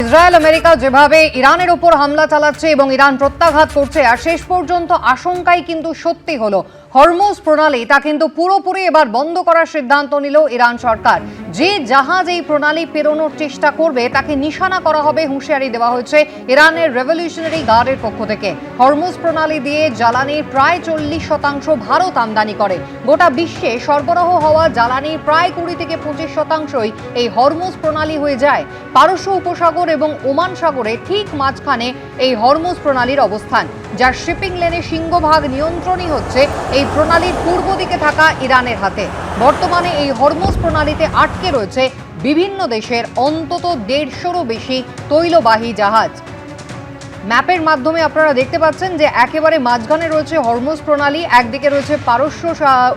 Israel America যেভাবে ইরানের উপর হামলা চালাচ্ছে এবং ইরান প্রত্যাঘাত করছে, আর শেষ পর্যন্ত আশঙ্কাই কিন্তু সত্যি হলো। হরমুজ প্রণালী তা কিন্তু পুরোপুরি এবার বন্ধ করার সিদ্ধান্ত নিল ইরান সরকার। যে জাহাজ এই প্রণালী পেরোনোর চেষ্টা করবে তাকে নিশানা করা হবে, হুঁশিয়ারি দেওয়া হয়েছে ইরানের রেভলিউশনারি গার্ডের পক্ষ থেকে। হরমুজ প্রণালী দিয়ে জ্বালানির প্রায় 40% ভারত আমদানি করে। গোটা বিশ্বে সরবরাহ হওয়া জ্বালানির প্রায় 20 থেকে 25%ই এই হরমুজ প্রণালী হয়ে যায়। পারস্য উপসাগর এবং ওমান সাগরে ঠিক মাঝখানে এই হরমুজ প্রণালীর অবস্থান, যার শিপিং লেনে সিংহভাগ নিয়ন্ত্রণই হচ্ছে এই প্রণালীর পূর্ব দিকে থাকা ইরানের হাতে। বর্তমানে এই হরমুজ প্রণালীতে আটকে রয়েছে বিভিন্ন দেশের অন্তত 150-রও বেশি তৈলবাহী জাহাজ। ম্যাপের মাধ্যমে আপনারা দেখতে পাচ্ছেন যে একেবারে মাঝখানে রয়েছে হরমুজ প্রণালী, একদিকে রয়েছে পারস্য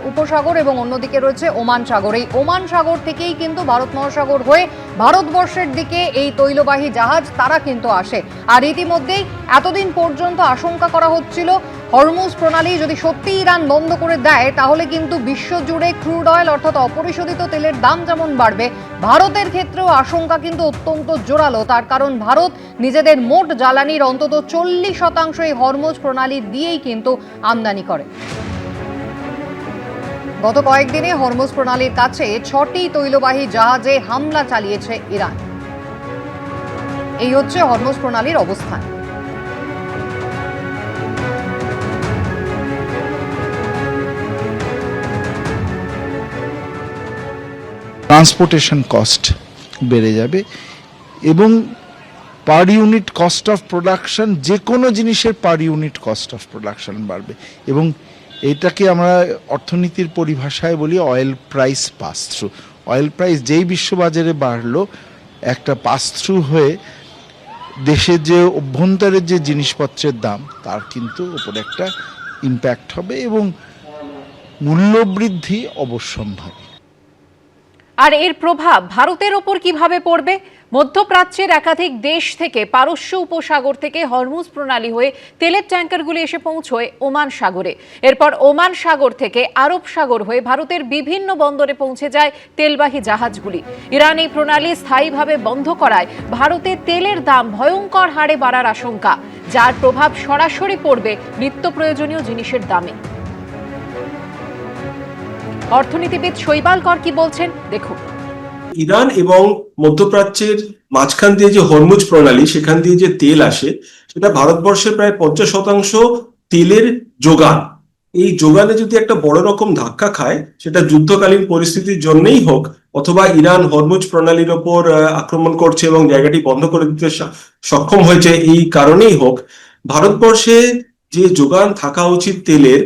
উপসাগর এবং অন্যদিকে রয়েছে ওমান সাগর। এই ওমান সাগর থেকেই কিন্তু ভারত মহাসাগর হয়ে ভারতবর্ষের দিকে এই তৈলবাহী জাহাজ তারা কিন্তু আসে। আর ইতিমধ্যেই এতদিন পর্যন্ত আশঙ্কা করা হচ্ছিল হরমুজ প্রণালী যদি সত্যি ইরান বন্ধ করে দেয় তাহলে কিন্তু বিশ্বজুড়ে ক্রুড অয়েল অর্থাৎ অপরিশোধিত তেলের দাম যেমন বাড়বে, ভারতের ক্ষেত্রেও আশঙ্কা কিন্তু অত্যন্ত জোরালো। তার কারণ ভারত নিজেদের মোট জ্বালানির অন্তত 40% এই হরমুজ প্রণালী দিয়েই কিন্তু আমদানি করে। গত কয়েকদিনে হরমুজ প্রণালীর কাছে 6টি তৈলবাহী জাহাজে হামলা চালিয়েছে ইরান। এই হচ্ছে হরমুজ প্রণালীর অবস্থান। ট্রান্সপোর্টেশন কস্ট বেড়ে যাবে এবং per unit cost of production, যে কোনো জিনিসের per unit cost of production বাড়বে এবং এটাকে আমরা অর্থনীতির পরিভাষায় বলি oil price pass through. Oil price যেই বিশ্ববাজারে বাড়লো, একটা পাস থ্রু হয়ে দেশের যে অভ্যন্তরের যে জিনিসপত্রের দাম তার কিন্তু ওপরে একটা ইম্প্যাক্ট হবে এবং মূল্যবৃদ্ধি অবশ্যম্ভাবী। আর এর প্রভাব ভারতের ওপর কিভাবে পড়বে? মধ্যপ্রাচ্যের একাধিক দেশ থেকে পারস্য উপসাগর থেকে হরমুজ প্রণালী হয়ে তেলের ট্যাঙ্কারগুলি এসে পৌঁছয় ওমান সাগরে। এরপর ওমান সাগর থেকে আরব সাগর হয়ে ভারতের বিভিন্ন বন্দরে পৌঁছে যায় তেলবাহী জাহাজগুলি। ইরান এই প্রণালী স্থায়ীভাবে বন্ধ করায় ভারতে তেলের দাম ভয়ঙ্কর হারে বাড়ার আশঙ্কা, যার প্রভাব সরাসরি পড়বে নিত্য প্রয়োজনীয় জিনিসের দামে। অর্থনীতিবিদ শৈবাল কর কি বলছেন দেখুন। ইরান এবং মধ্যপ্রাচ্যের মাঝখান দিয়ে যে হরমুজ প্রণালী, সেখান দিয়ে যে তেল আসে, সেটা ভারতবর্ষের প্রায় 50% তেলের যোগান। এই যোগানে যদি একটা বড় রকম ধাক্কা খায়, সেটা যুদ্ধকালীন পরিস্থিতির জন্যই হোক অথবা ইরান হরমুজ প্রণালীর ওপর আক্রমণ করছে এবং জায়গাটি বন্ধ করে দিতে সক্ষম হয়েছে এই কারণেই হোক, ভারতবর্ষে যে যোগান থাকা উচিত তেলের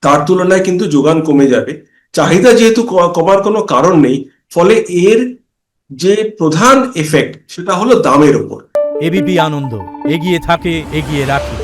তার তুলনায় কিন্তু যোগান কমে যাবে। চাহিদা যেহেতু কমার কোনো কারণ নেই, ফলে এর যে প্রধান এফেক্ট সেটা হলো দামের উপর। এবিপি আনন্দ এগিয়ে থাকে, এগিয়ে রাখে।